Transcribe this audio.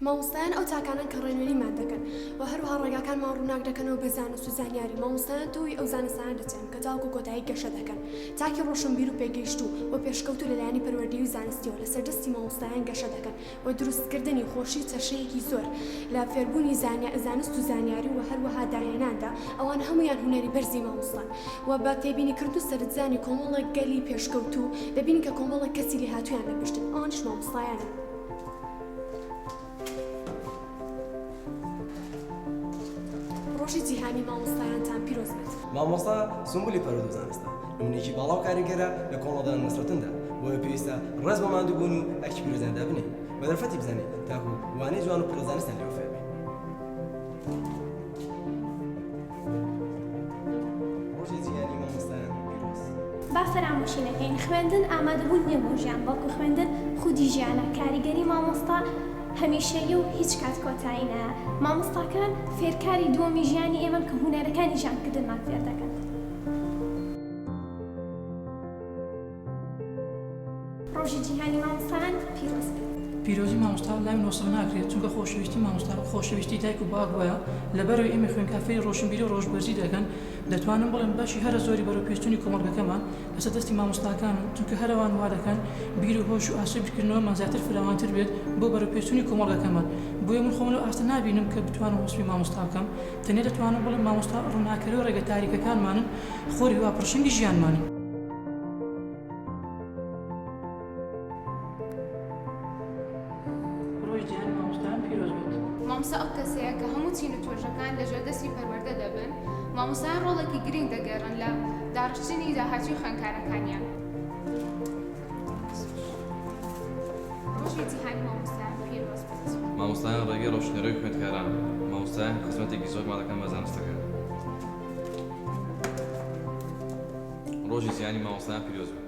مامۆستایان ئەو تاکانن کە ڕێنوێنیمان دەکەن و هەروەها ڕێگاکانمان ڕووناک دەکەنەوە بە زانست و زانیاری مامۆستایان تۆی ئەو زانستانە دەچێن کە تاوکو کۆتایی گەشە دەکەن تاکی ڕۆشنبیر و پێگەیشت و پێشکەوت و لەلایەنی پەروەردەی و زانستیەوە لەسەر دەستی مامۆستایان گەشە دەکەن و دروستکردنی خۆشی چەشەیەکی زۆر لە فێربوونی زانست و زانیاری و هەروەها داهێناندا ئەوان هەمویان هونەری بەرزی مامۆستان و بە تێبینیکردن و سەرنجزانی کۆمەڵێک گەلی پێشکەوتوو دەبینی کە کۆمەڵێک کەسی لێ هاتوویان لەپشتن ئەوانش مامۆستایانن. ڕۆژی جیهانی مامۆستایانتان پیرۆز بێت. مامۆستا سمبولی پەروەردە و زانستە نمونێکی باڵا و کاریگەرە لە کۆمەڵدان نەسرەتندا بۆیە پێویستە ڕێز بە ماندووبوون و ئەرکی پیرۆزیاندا بنێ بە دەرفەتی بزانێ تاکو وانەی جوان و پڕزانستان لێوە فێر بێ. ڕۆژی جیهانی مامۆستایان پیرۆز. با فرامۆشی نەکەین خوێندن ئامادەبوون نییە بۆ ژیان بەڵکو خوێندن خودی ژیانە کاریگەری مامۆستا هەمیشەیە و هیچ کات کۆتایی نایە. مامۆستاکان فێرکاری دووەمی ژیانی ئێمەن کە هونەرەکانی ژیانکردنمان فێر دەکەن. ڕۆژی جیهانی مامۆستایان پیرۆز بێت. پیرۆزی مامۆستا لای نۆسڵ ناکرێت چونکە خۆشەویستی مامۆستا خۆشەویستی دایک و باوک وایە لەبەرەوەی ئێمە خوێندکافەی ڕۆشنبیری و ڕۆژبەرزی دەکەن دەتوانن بڵێن باشی هەرە زۆری بەرەو پێچوونی کۆمەڵگەکەمان لەسەر دەستی مامۆستاکانن چونکە هەروان وا دەکەن بیر و هۆش و ئاسوودکردنەوەمان زیاتر فراوانتر بێت بۆ بەرەو پێچوونی کۆمەڵگەکەمان بۆیە من خۆم لەو ئاستە نابینم کە بتوانم وەسفی مامۆستا بکەم تەنیا دەتوانم بڵێم مامۆستا ڕووناکەری و ڕێگە تاریکەکانمانن خۆری واپڕشنگی ژیانمانن. مامۆستا ئەو کەسەیە کە هەموو چین و توێژەکان لەژێر دەستی پەروەردە دەبن مامۆستایان ڕۆڵێکی گرنگ دەگەڕن لە داڕشتنی داهاتووی خوێندکارەکانیان. ڕۆژی جیهانی مامۆستایان پیرۆز بێت. مامۆستایان ڕێگەی ڕۆشنێڕەوەی خوێندکاران مامۆستایان خزمەتێکی زۆر مادەکەن بە زانستەکە. ڕۆژی جیهانی مامۆستایان پیرۆز بێت.